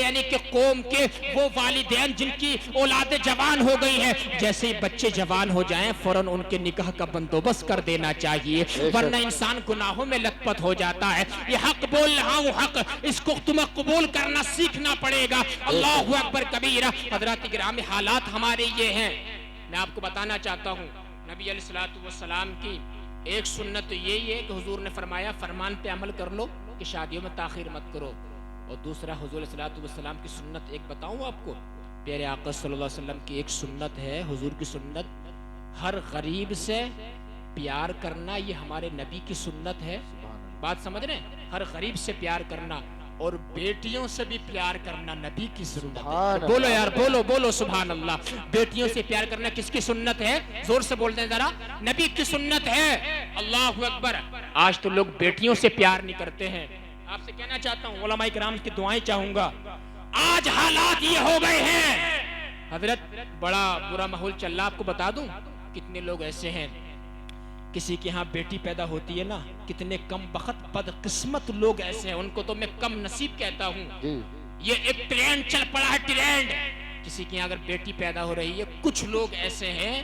یعنی کہ قوم کے وہ والدین جن کی اولاد جوان ہو گئی ہیں، جیسے ہی بچے جوان ہو جائیں فوراً ان کے نکاح کا بندوبست کر دینا چاہیے، ورنہ انسان گناہوں میں لت پت ہو جاتا ہے۔ یہ حق بول رہا ہوں، حق، اس کو تمہیں قبول کرنا سیکھنا پڑے گا۔ اللہ اکبر کبیرہ۔ حضرات کرام حالات ہمارے یہ ہیں، میں آپ کو بتانا چاہتا ہوں نبی علیہ الصلوۃ والسلام کی ایک سنت یہی ہے کہ حضور نے فرمایا فرمان پہ عمل کر لو، کہ شادیوں میں تاخیر مت کرو، اور دوسرا حضور علیہ الصلوۃ والسلام کی سنت ایک بتاؤں آپ کو، پیارے آقا صلی اللہ علیہ وسلم کی ایک سنت ہے، حضور کی سنت، ہر غریب سے پیار کرنا، یہ ہمارے نبی کی سنت ہے، بات سمجھ رہے ہیں؟ ہر غریب سے پیار کرنا اور بیٹیوں سے بھی پیار کرنا نبی کی سنت ہے۔ بولو یار، بولو بولو سبحان اللہ۔ بیٹیوں سے پیار کرنا کس کی سنت ہے؟ زور سے بول دیں ذرا، نبی کی سنت ہے۔ اللہ اکبر۔ آج تو لوگ بیٹیوں سے پیار نہیں کرتے ہیں۔ آپ سے کہنا چاہتا ہوں، علماء کرام کی دعائیں چاہوں گا، آج حالات یہ ہو گئے ہیں حضرت، بڑا برا ماحول چل رہا، آپ کو بتا دوں کتنے لوگ ایسے ہیں، کسی کے ہاں بیٹی پیدا ہوتی ہے نا، کتنے کم بخت بدقسمت لوگ ایسے ہیں، ان کو تو میں کم نصیب کہتا ہوں۔ یہ ایک ٹرینڈ چل پڑا ہے، ٹرینڈ، کسی کے یہاں اگر بیٹی پیدا ہو رہی ہے، کچھ لوگ ایسے ہیں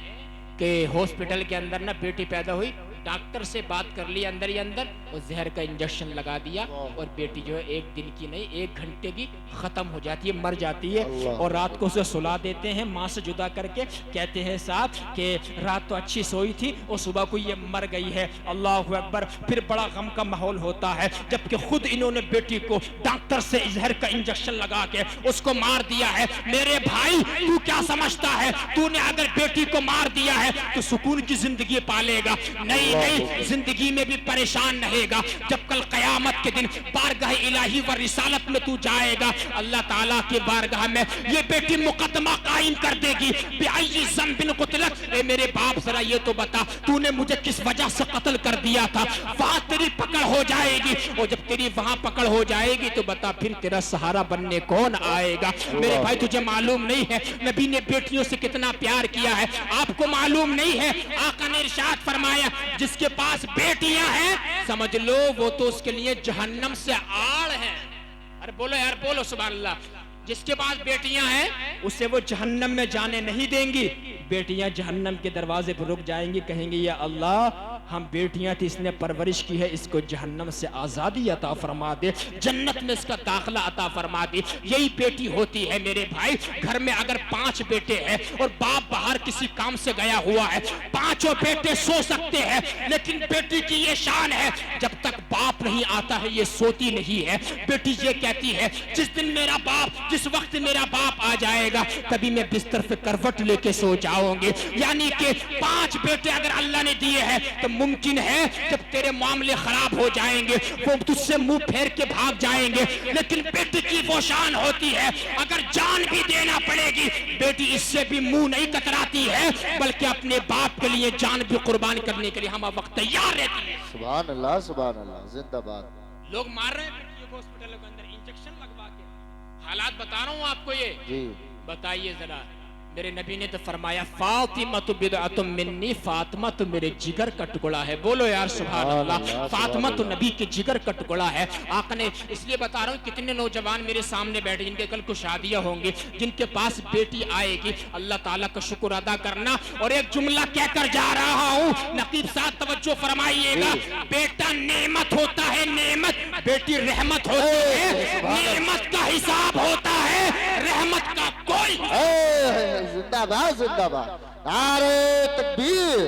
کہ ہاسپٹل کے اندر نا بیٹی پیدا ہوئی، ڈاکٹر سے بات کر لی اندر ہی اندر، اور زہر کا انجیکشن لگا دیا، اور بیٹی جو ہے 1 دن کی نہیں 1 گھنٹے کی ختم ہو جاتی ہے، مر جاتی ہے، اور رات کو اسے سلا دیتے ہیں ماں سے جدا کر کے، کہتے ہیں صاحب کہ رات تو اچھی سوئی تھی اور صبح کو یہ مر گئی ہے۔ اللہ اکبر۔ پھر بڑا غم کا ماحول ہوتا ہے، جبکہ خود انہوں نے بیٹی کو ڈاکٹر سے زہر کا انجیکشن لگا کے اس کو مار دیا ہے۔ میرے بھائی، تو کیا سمجھتا ہے، تو نے اگر بیٹی کو مار دیا ہے تو سکون کی زندگی پالے گا؟ نہیں نہیں، زندگی میں بھی پریشان رہے گا۔ جب کل قیامت کے دن بارگاہ الہی و رسالت میں تو جائے گا، اللہ تعالیٰ کے بارگاہ میں یہ بیٹی مقدمہ قائم کر دے گی، بِأَيِّ ذَنبٍ قُتِلَتْ، اے میرے باپ ذرا یہ تو بتا، تو نے مجھے کس وجہ سے قتل کر دیا تھا؟ وہاں تیری پکڑ ہو جائے گی، اور جب تیری وہاں پکڑ ہو جائے گی تو بتا پھر تیرا سہارا بننے کون آئے گا؟ میرے بھائی، تجھے معلوم نہیں ہے نبی نے بیٹیوں سے کتنا پیار کیا ہے؟ آپ کو معلوم نہیں ہے؟ آقا نے ارشاد فرمایا، جس کے پاس بیٹیاں ہیں سمجھ لو وہ تو اس کے لیے جہنم سے آڑ ہے۔ ارے بولو یار، بولو سبحان اللہ۔ جس کے پاس بیٹیاں ہیں اسے وہ جہنم میں جانے نہیں دیں گی۔ بیٹیاں جہنم کے دروازے پر رک جائیں گی، کہیں گی یا اللہ، ہم بیٹیاں تھی، اس نے پرورش کی ہے، اس کو جہنم سے آزادی عطا فرما دے، جنت میں اس کا داخلہ عطا فرما دے۔ یہی بیٹی ہوتی ہے میرے بھائی۔ گھر میں اگر 5 بیٹے ہیں اور باپ باہر کسی کام سے گیا ہوا ہے، 5 بیٹے سو سکتے ہیں، لیکن بیٹی کی یہ شان ہے، جب تک باپ نہیں آتا ہے یہ سوتی نہیں ہے۔ بیٹی یہ کہتی ہے، جس وقت میرا باپ آ جائے گا تبھی میں بستر پہ کروٹ لے کے سو جاؤں گی۔ یعنی کہ 5 بیٹے اگر اللہ نے دیے ہیں تو ممکن ہے جب تیرے معاملے خراب ہو جائیں گے وہ تجھ سے منہ پھیر کے بھاگ جائیں گے، لیکن بیٹی کی وہ شان ہوتی ہے، اگر جان بھی دینا پڑے گی بیٹی اس سے بھی منہ نہیں کتراتی ہے، بلکہ اپنے باپ کے لیے جان بھی قربان کرنے کے لیے ہم وقت تیار رہتی ہے۔ سبحان اللہ، سبحان اللہ، زندہ باد۔ لوگ مار رہے ہیں بیٹیوں کو ہاسپٹل کے اندر انجیکشن لگوا کے۔ حالات بتا رہا ہوں آپ کو، یہ جی بتائیے ذرا۔ میرے نبی نے تو فرمایا، فاطمہ تو بدعۃ منی، فاطمہ تو میرے جگر کا ٹکڑا ہے۔ بولو یار سبحان اللہ۔ فاطمہ تو نبی کے جگر کا ٹکڑا ہے۔ آقا نے اس لیے بتا رہا ہوں، کتنے نوجوان میرے سامنے بیٹھے جن کے کل کو شادیاں ہوں گی، جن کے پاس بیٹی آئے گی، اللہ تعالیٰ کا شکر ادا کرنا۔ اور ایک جملہ کہہ کر جا رہا ہوں، نقیب صاحب توجہ فرمائیے گا، بیٹا نعمت ہوتا ہے، نعمت، بیٹی رحمت ہوتی ہے، نعمت کا حساب ہوتا ہے، رحمت کا کوئی۔ زندہ باد، زندہ باد۔ نعرہ تکبیر،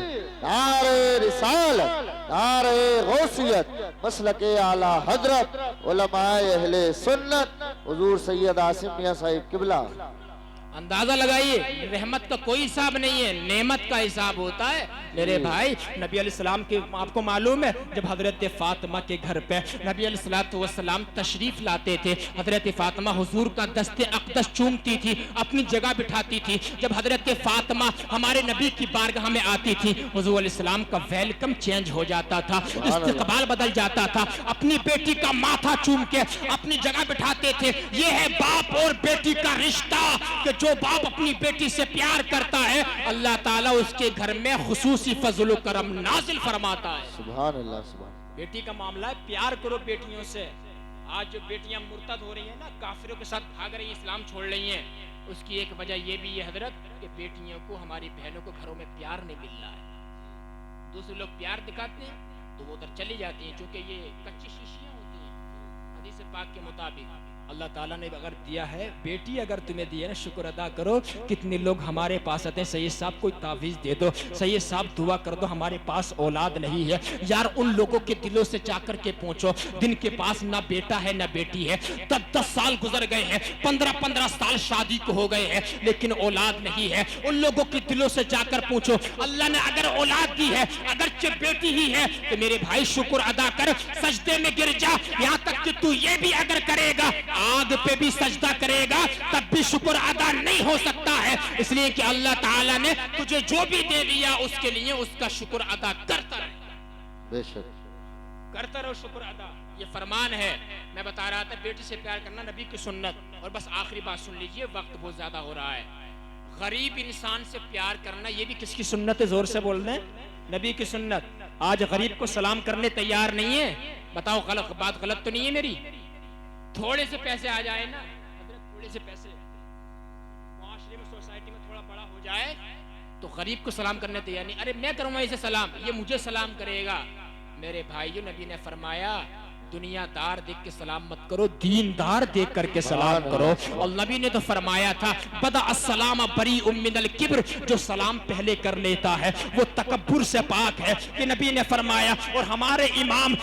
نعرہ رسالت، نعرہ غوثیت، مسلک اعلیٰ حضرت، علماء اہل سنت، حضور سید عاصم میاں صاحب قبلہ۔ اندازہ لگائیے، رحمت کا کوئی حساب نہیں ہے، نعمت کا حساب ہوتا ہے میرے بھائی۔ نبی علیہ السلام کے، آپ کو معلوم ہے، جب حضرت فاطمہ کے گھر پہ نبی علیہ السلام تشریف لاتے تھے، حضرت فاطمہ حضور کا دست اقدس چومتی تھی، اپنی جگہ بٹھاتی تھی۔ جب حضرت فاطمہ ہمارے نبی کی بارگاہ میں آتی تھی، حضور علیہ السلام کا ویلکم چینج ہو جاتا تھا، استقبال بدل جاتا تھا، اپنی بیٹی کا ماتھا چوم کے اپنی جگہ بٹھاتے تھے۔ یہ ہے باپ اور بیٹی کا رشتہ، کہ جو باپ اپنی بیٹی سے پیار کرتا ہے اللہ تعالیٰ اس کے گھر میں خصوصی فضل و کرم نازل فرماتا ہے۔ سبحان اللہ، سبحان۔ بیٹی کا معاملہ ہے، پیار کرو بیٹیوں سے۔ آج جو بیٹیاں مرتد ہو رہی ہیں نا، کافروں کے ساتھ بھاگ رہی ہیں، اسلام چھوڑ رہی ہیں، اس کی ایک وجہ یہ بھی ہے حضرت کہ بیٹیوں کو، ہماری بہنوں کو گھروں میں پیار نہیں مل رہا ہے۔ دوسرے لوگ پیار دکھاتے ہیں تو وہ ادھر چلی جاتی ہیں، چونکہ یہ کچی شیشیاں ہوتی ہیں حدیث پاک کے مطابق۔ اللہ تعالیٰ نے اگر دیا ہے بیٹی، اگر تمہیں دی ہے نا، شکر ادا کرو. کتنے لوگ ہمارے پاس آتے ہیں، سید صاحب کوئی تعویذ دے دو، سید صاحب دعا کر دو، ہمارے پاس اولاد نہیں ہے. یار ان لوگوں کے دلوں سے جا کر کے پوچھو جن کے پاس نہ بیٹا ہے نہ بیٹی ہے. 10 سال گزر گئے ہیں، 15 سال شادی کو ہو گئے ہیں، لیکن اولاد نہیں ہے. ان لوگوں کے دلوں سے جا کر پوچھو اللہ نے اگر اولاد دی ہے، اگرچہ بیٹی ہی ہے، تو میرے بھائی شکر ادا کر، سجدے میں گر جا. یہاں تک کہ تو یہ بھی اگر کرے گا، آگ پہ بھی سجدہ کرے گا، تب بھی شکر ادا نہیں ہو سکتا ہے. اس لیے کہ اللہ تعالیٰ نے تجھے جو بھی دے دیا اس کے لیے اس کا شکر ادا کرتا رہے. بے شک کرتا رہو شکر ادا. یہ فرمان ہے. میں بتا رہا تھا بیٹی سے پیار کرنا نبی کی سنت. اور بس آخری بات سن لیجئے، وقت بہت زیادہ ہو رہا ہے. غریب انسان سے پیار کرنا یہ بھی کس کی سنت ہے؟ زور سے بول دیں، نبی کی سنت. آج غریب کو سلام کرنے تیار نہیں ہے. بتاؤ غلط بات غلط تو نہیں ہے میری؟ تھوڑے سے پیسے آ جائے نا حضرت، تھوڑے سے پیسے معاشرے میں سوسائٹی میں تھوڑا بڑا ہو جائے تو غریب کو سلام کرنے تیار نہیں. ارے میں کروں گا اسے سلام، یہ مجھے سلام کرے گا. میرے بھائیو، نبی نے فرمایا دنیا دار دیکھ کے سلام مت کرو، دین دار دیکھ کر کے سلام کرو. اور نبی نے تو فرمایا تھا بدا السلام بریء من الکبر، جو سلام پہلے کر لیتا ہے وہ تکبر سے پاک ہے. کہ نبی نے فرمایا. اور ہمارے امام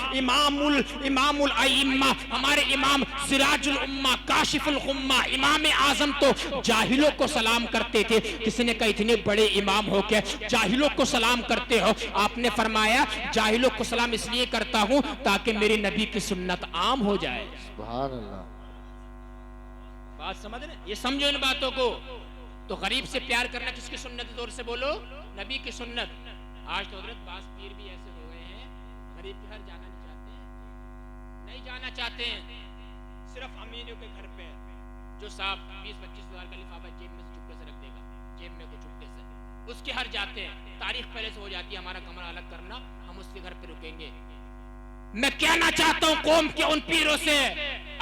الائمہ، ہمارے امام سراج الامہ، کاشف الغمہ، امام اعظم تو جاہلوں کو سلام کرتے تھے. کسی نے کہا اتنے بڑے امام ہو کے جاہلوں کو سلام کرتے ہو؟ آپ نے فرمایا جاہلوں کو سلام اس لیے کرتا ہوں تاکہ میرے نبی کی سنت عام ہو جائے. سبحان اللہ. بات سمجھ رہے؟ یہ سمجھو ان باتوں کو. تو غریب سے پیار کرنا کس کی سنت؟ زور سے بولو، نبی کی سنت. آج تو حضرت بعض پیر بھی ایسے ہو گئے ہیں غریب کے گھر جانا نہیں جانا چاہتے ہیں. صرف امیروں کے گھر پہ جو صاحب 20-25 ہزار کا لفافہ جیب میں سے چپکے سے رکھ دے گا، جیب میں کو چپکے سے، اس کے گھر جاتے ہیں. تاریخ پہلے سے ہو جاتی ہے ہمارا کمرہ الگ کرنا، ہم اس کے گھر پہ رکیں گے. میں کہنا چاہتا ہوں قوم کے ان پیروں سے،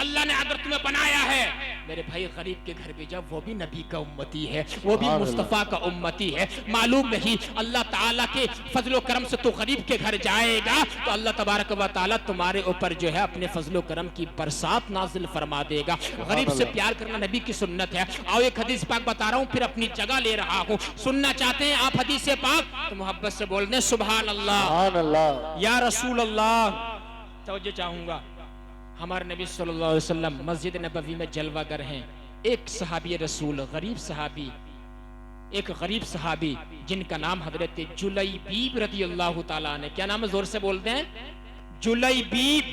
اللہ نے اگر تمہیں بنایا ہے میرے بھائی غریب کے گھر بھیجا، وہ بھی نبی کا امتی ہے، وہ بھی مصطفیٰ کا امتی ہے. معلوم نہیں اللہ تعالیٰ کے فضل و کرم سے تو غریب کے گھر جائے گا تو اللہ تبارک و تعالیٰ تمہارے اوپر جو ہے اپنے فضل و کرم کی برسات نازل فرما دے گا. غریب سے پیار کرنا نبی کی سنت ہے. آؤ ایک حدیث پاک بتا رہا ہوں، پھر اپنی جگہ لے رہا ہوں. سننا چاہتے ہیں آپ حدیث پاک تو محبت سے بول دیں سبحان اللہ، سبحان اللہ. یا رسول اللہ. توجہ چاہوں گا، ہمارے نبی صلی اللہ علیہ وسلم مسجد نبوی میں جلوہ گر ہیں. ایک صحابی رسول، ایک غریب صحابی جن کا نام حضرت جلیبیب رضی اللہ تعالیٰ عنہ. کیا نام ہے؟ زور سے بولتے ہیں جلیبیب.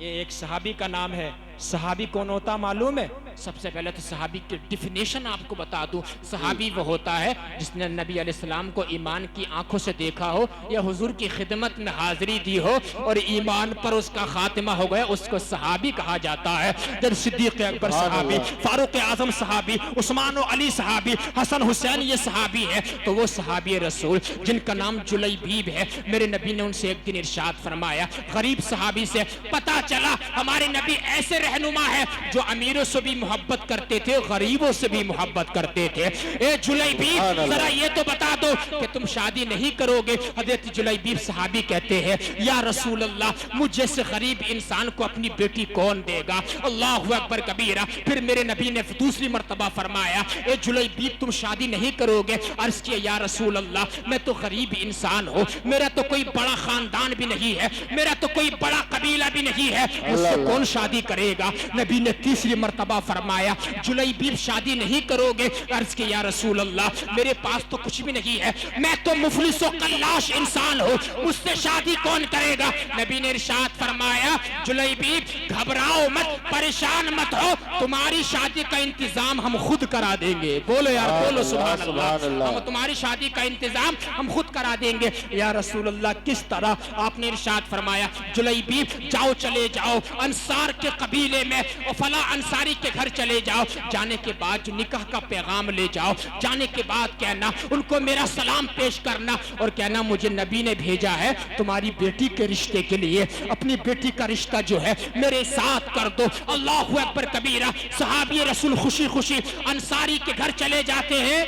یہ ایک صحابی کا نام ہے. صحابی کون ہوتا معلوم ہے؟ سب سے پہلے تو صحابی کی ڈیفینیشن آپ کو بتا دوں. صحابی وہ ہوتا ہے جس نے نبی علیہ السلام کو ایمان کی آنکھوں سے دیکھا ہو یا حضور کی خدمت میں حاضری دی ہو اور ایمان پر اس کا خاتمہ ہو گیا، اس کو صحابی کہا جاتا ہے. جب صدیق اکبر صحابی، فاروق اعظم صحابی، عثمان و علی صحابی، حسن حسین یہ صحابی ہے، تو وہ صحابی رسول جن کا نام جلیبیب ہے. میرے نبی نے ان سے ایک دن ارشاد فرمایا، غریب صحابی سے پتا چلا ہمارے نبی ایسے رہنما ہے جو امیروں سے بھی محبت کرتے تھے، غریبوں سے بھی محبت کرتے تھے. اے جلیبیب ذرا یہ تو بتا دو کہ تم شادی نہیں کرو گے؟ حضرت جلیبیب صحابی کہتے ہیں یا رسول اللہ مجھ جیسے غریب انسان کو اپنی بیٹی کون دے گا؟ اللہ اکبر کبیرہ. پھر میرے نبی نے دوسری مرتبہ فرمایا اے جلیبیب تم شادی نہیں کرو گے؟ عرض کیا یا رسول اللہ میں تو غریب انسان ہوں، میرا تو کوئی بڑا خاندان بھی نہیں ہے، میرا تو کوئی بڑا قبیلہ بھی نہیں ہے، مجھ سے کون شادی کرے گا؟ نبی نے تیسری مرتبہ فرمایا جلیبیب شادی نہیں کرو گے؟ عرض کہ یا رسول اللہ میرے پاس تو کچھ بھی نہیں ہے، میں تو مفلس و قلاش انسان ہوں، مجھ سے شادی کون کرے گا؟ نبی نے ارشاد فرمایا جلیبیب گھبراؤ مت، پریشان مت ہو، تمہاری شادی کا انتظام ہم خود کرا دیں گے. بولو یار، بولو سبحان اللہ. ہم تمہاری شادی کا انتظام ہم خود کرا دیں گے. یا رسول اللہ کس طرح؟ آپ نے ارشاد فرمایا جلیبیب جاؤ، چلے جاؤ انصار کے قبیلے میں فلاں انصاری کے گھر چلے جاؤ، جانے کے بعد جو نکاح کا پیغام لے جاؤ، جانے کے بعد کہنا ان کو میرا سلام پیش کرنا اور کہنا مجھے نبی نے بھیجا ہے تمہاری بیٹی کے رشتے کے لیے، اپنی بیٹی کا رشتہ جو ہے میرے ساتھ کر دو. اللہ اکبر کبیرہ. صحابی رسول خوشی خوشی انصاری کے گھر چلے جاتے ہیں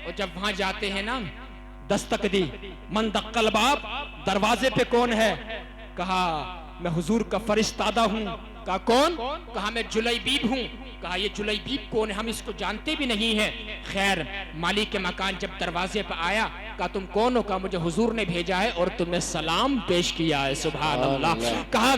اور جب وہاں جاتے ہیں نا دستک دی، من دق الباب، دروازے پہ کون ہے؟ کہا میں حضور کا فرشتادہ ہوں کہا کون؟ کہا میں جلیبیب ہوں. کہا یہ جلیبیب کون ہے؟ ہم اس کو جانتے بھی نہیں ہیں. خیر مالک مکان جب دروازے پہ آیا کہا تم کون ہو؟ کہا مجھے حضور نے بھیجا ہے اور تمہیں سلام پیش کیا ہے. سبحان اللہ. کہا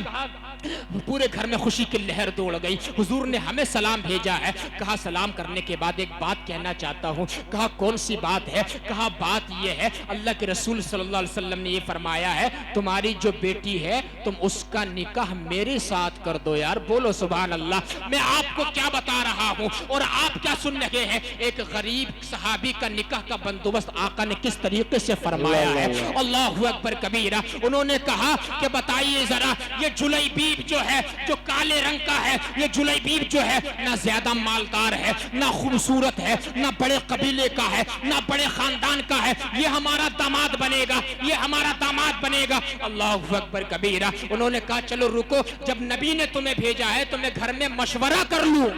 پورے گھر میں خوشی کی لہر دوڑ گئی. حضور نے ہمیں سلام بھیجا ہے. کہا سلام کرنے کے بعد ایک بات کہنا چاہتا ہوں. کہا کون سی بات ہے؟ کہا بات یہ ہے اللہ کے رسول صلی اللہ علیہ وسلم نے یہ فرمایا ہے تمہاری جو بیٹی ہے تم اس کا نکاح میرے ساتھ کر دو. یار بولو سبحان اللہ. میں آپ کو کیا بتا رہا ہوں اور آپ کیا سن رہے ہیں؟ ایک غریب صحابی کا نکاح کا بندوبست آقا نے کس طریقے سے فرمایا ہے. اللہ اکبر کبیرہ. انہوں نے کہا کہ بتائیے ذرا یہ جلیبیب جو ہے جو کالے رنگ کا ہے, یہ جلیبیب جو ہے نہ زیادہ مالدار ہے, نہ خوبصورت ہے, نہ بڑے قبیلے کا ہے, نہ بڑے خاندان کا ہے. یہ ہمارا داماد بنے گا, یہ ہمارا داماد بنے گا. اللہ اکبر کبیرہ. انہوں نے کہا چلو رکو, جب نبی نے تمہیں بھیجا ہے تو میں گھر میں مشورہ کر لوں.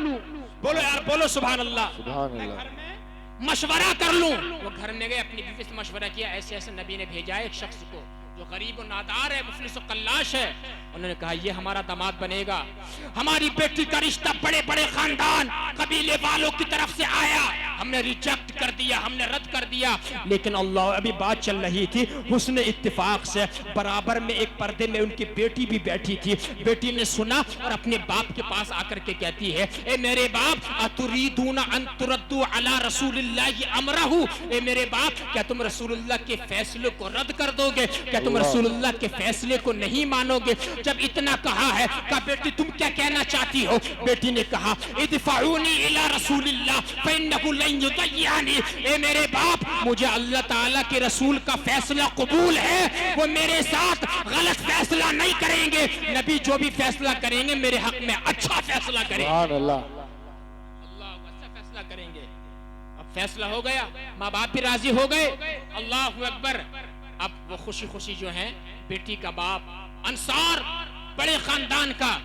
بولو یار بولو سبحان اللہ. سبحان میں اللہ. گھر میں مشورہ کر لوں. وہ گھر میں گئے, اپنی بیوی سے مشورہ کیا, ایسے ایسے نبی نے بھیجا ہے ایک شخص کو جو غریب و نادار ہے, مفلس و قلاش ہے. انہوں نے کہا یہ ہمارا داماد بنے گا. ہماری بیٹی کا رشتہ بڑے بڑے خاندان قبیلے والوں کی طرف سے آیا, ہم نے ریجیکٹ کر دیا, ہم نے رد کر دیا. لیکن اللہ ابھی بات چل رہی تھی, حسن اتفاق سے برابر میں ایک پردے میں ان کی بیٹی بھی بیٹھی تھی. بیٹی نے سنا اور اپنے باپ کے پاس آ کر کے کہتی ہے اے میرے باپ اتریدون ان تردوا علی رسول اللہ امرہ. اے میرے باپ کیا تم رسول اللہ کے فیصلے کو رد کر دو گے؟ کیا تم رسول اللہ کے فیصلے کو نہیں مانو گے؟ جب اتنا کہا ہے کہا بیٹی تم کیا کہنا چاہتی ہو؟ بیٹی نے کہا ادفعونی الی رسول اللہ فانہ لن یضیعنی. اے میرے باپ مجھے اللہ تعالیٰ کے رسول کا فیصلہ قبول ہے, وہ میرے ساتھ غلط فیصلہ نہیں کریں گے. نبی جو بھی فیصلہ کریں گے میرے حق میں اچھا فیصلہ کریں گے. سبحان اللہ. اللہ اچھا فیصلہ کریں گے. اب فیصلہ ہو گیا, ماں باپ بھی راضی ہو گئے. اللہ اکبر. اب وہ خوشی خوشی جو ہیں بیٹی کا باپ انصار بڑے خاندان کا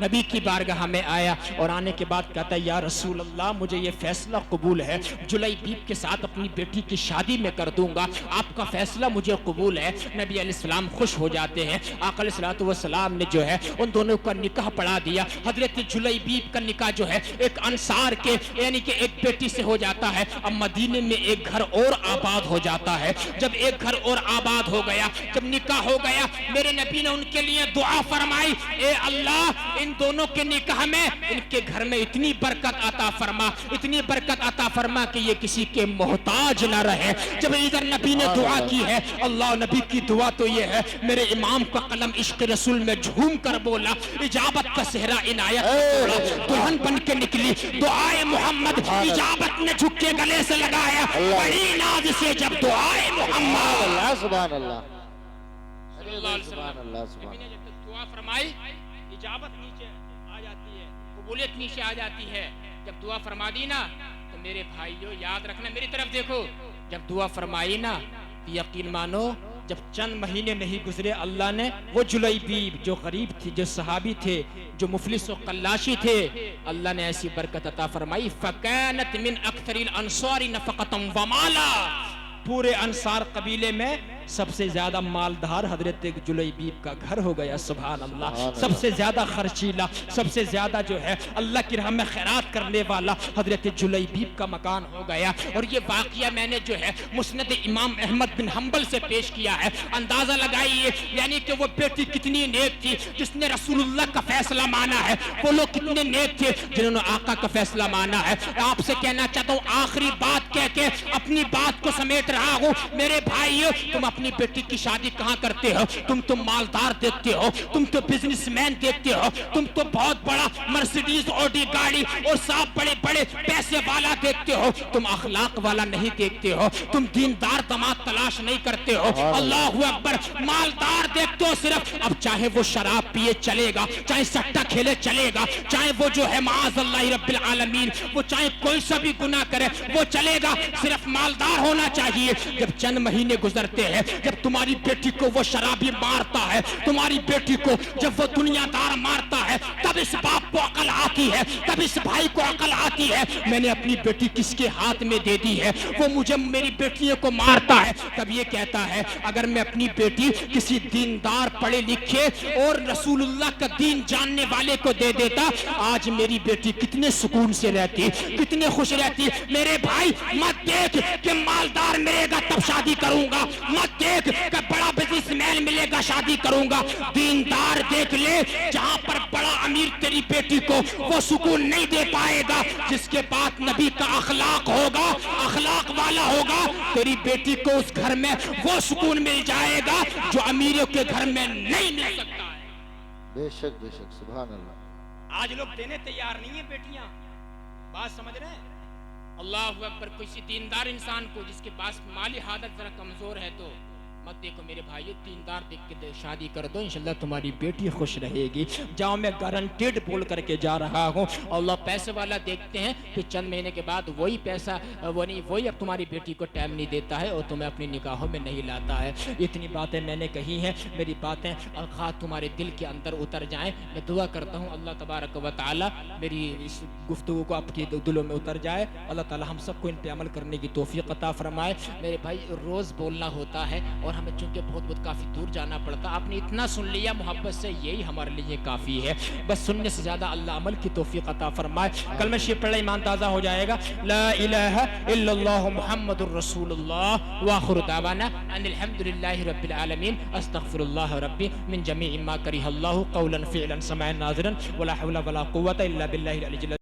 نبی کی بارگاہ میں آیا اور آنے کے بعد کہتا ہے یا رسول اللہ مجھے یہ فیصلہ قبول ہے, جلیبیب کے ساتھ اپنی بیٹی کی شادی میں کر دوں گا, آپ کا فیصلہ مجھے قبول ہے. نبی علیہ السلام خوش ہو جاتے ہیں. آقا علیہ الصلوۃ والسلام نے جو ہے ان دونوں کا نکاح پڑھا دیا. حضرت جلیبیب کا نکاح جو ہے ایک انصار کے یعنی کہ ایک بیٹی سے ہو جاتا ہے. اب مدینے میں ایک گھر اور آباد ہو جاتا ہے. جب ایک گھر اور آباد ہو گیا, جب نکاح ہو گیا, میرے نبی نے ان کے لیے دعا فرمائی اے اللہ ان دونوں کے نکاح میں ان کے گھر میں اتنی برکت عطا فرما, اتنی برکت عطا فرما کہ یہ کسی کے محتاج نہ رہے. جب ادھر نبی نے دعا کی ہے, اللہ نبی کی دعا تو یہ ہے, میرے امام کا قلم عشق رسول میں جھوم کر بولا, اجابت کا صحرا عنایت دلہن بن کے نکلی, دعائے محمد اجابت نے جھک کے گلے سے لگایا, بڑی ناز سے جب دعائے محمد سبحان اللہ صلی اللہ علیہ سبحان وسلم اللہ سبحان نبی نے جب تک دعا فرمائی اجابت نیچے آ جاتی ہے, قبولیت نیچے آ جاتی ہے. جب دعا فرما دی نا تو میرے بھائیو یاد رکھنا, میری طرف دیکھو, جب دعا فرمائی نا یقین مانو جب چند مہینے نہیں گزرے اللہ نے وہ جلیبیب جو غریب تھی, جو صحابی تھے, جو مفلس و قلاشی تھے, اللہ نے ایسی برکت عطا فرمائی. فکانت من اکثر الانصار نفقۃ ومالا. پورے انصار قبیلے میں سب سے زیادہ مالدار حضرت جلیبیب کا گھر ہو گیا. سبحان اللہ. سب سے زیادہ خرچیلا, سب سے زیادہ جو ہے اللہ کی راہ میں خیرات کرنے والا حضرت جلیبیب کا مکان ہو گیا. اور یہ واقعہ میں نے جو ہے مسند امام احمد بن حنبل سے پیش کیا ہے. اندازہ لگائیے یعنی کہ وہ بیٹی کتنی نیک تھی جس نے رسول اللہ کا فیصلہ مانا ہے, وہ لوگ کتنے نیک تھے جنہوں نے آقا کا فیصلہ مانا ہے. آپ سے کہنا چاہتا ہوں آخری بات کہہ کے اپنی بات کو سمیٹ رہا ہوں, میرے بھائیو تم اپنی بیٹی کی شادی کہاں کرتے ہو؟ تم تو مالدار دیکھتے ہو, تم تو بزنس مین دیکھتے ہو, تم تو بہت بڑا مرسیڈیز اوڈی گاڑی اور صاحب بڑے بڑے پیسے والا دیکھتے ہو, تم اخلاق والا نہیں دیکھتے ہو, تم دیندار داماد تلاش نہیں کرتے ہو. اللہ اکبر. مالدار دیکھتے ہو صرف, اب چاہے وہ شراب پیے چلے گا, چاہے سٹا کھیلے چلے گا, چاہے وہ جو ہے معاذ اللہ رب العالمین وہ چاہے کوئی سا بھی گناہ کرے وہ چلے گا, صرف مالدار ہونا چاہیے. جب چند مہینے گزرتے ہیں, جب تمہاری بیٹی کو وہ شرابی مارتا ہے, تمہاری بیٹی کو جب وہ دنیا دار مارتا ہے, تب اس باپ کو عقل آتی ہے, تب اس بھائی کو عقل آتی ہے, میں نے اپنی بیٹی کس کے ہاتھ میں دے دی ہے, وہ مجھے میری بیٹیوں کو مار کرتا ہے، تب یہ کہتا ہے اگر میں اپنی بیٹی کسی دیندار پڑھے لکھے اور رسول اللہ کا دین جاننے والے کو دے دیتا، آج میری بیٹی کتنے سکون سے رہتی، کتنے خوش رہتی۔ میرے بھائی مت دیکھ کہ مالدار ملے گا تب شادی کروں گا، مت دیکھ کہ بڑا بزنس مین ملے گا شادی کروں گا، دیندار دیکھ لے جہاں پر بڑا امیر تیری بیٹی کو وہ سکون نہیں دے پائے گا، جس کے پاس نبی کا اخلاق ہوگا، اخلاق والا ہوگا، تیری بیٹی کو اس گھر میں وہ سکون مل جائے گا جو امیروں کے گھر میں نہیں مل سکتا ہے۔ بے شک سبحان اللہ۔ آج لوگ دینے تیار نہیں ہیں بیٹیاں، بات سمجھ رہے ہیں؟ اللہ اکبر۔ کسی دیندار انسان کو جس کے پاس مالی حالت ذرا کمزور ہے تو مت دیکھو میرے بھائی، دیندار دیکھ کے شادی کر دو، انشاءاللہ تمہاری بیٹی خوش رہے گی۔ جاؤ، میں گارنٹیڈ بول کر کے جا رہا ہوں۔ اللہ پیسے والا دیکھتے ہیں کہ چند مہینے کے بعد وہی پیسہ وہی اب تمہاری بیٹی کو ٹائم نہیں دیتا ہے اور تمہیں اپنی نکاحوں میں نہیں لاتا ہے۔ اتنی باتیں میں نے کہی ہیں، میری باتیں خواہ تمہارے دل کے اندر اتر جائیں۔ میں دعا کرتا ہوں اللہ تبارک و تعالی میری اس گفتگو کو آپ کے دلوں میں اتر جائے، اللہ تعالی ہم سب کو ان پہ عمل کرنے کی توفیق عطا فرمائے۔ میرے بھائی روز بولنا ہوتا ہے اور ہمیں چونکہ بہت کافی دور جانا پڑتا، آپ نے اتنا سن لیا محبت سے، یہی ہمارے لیے کافی ہے۔ بس سننے سے زیادہ اللہ عمل کی توفیق عطا فرمائے۔ کلمہ شریف پڑھ لے، ایمان تازہ ہو جائے گا۔ لا الہ الا اللہ محمد الرسول اللہ وآخر دعوانا ان الحمد للہ رب العالمین استغفر اللہ ربی من جمیع ما کرہ اللہ قولا فعلا سمعا ناظرا ولا حول ولا قوة الا باللہ العلی العظیم۔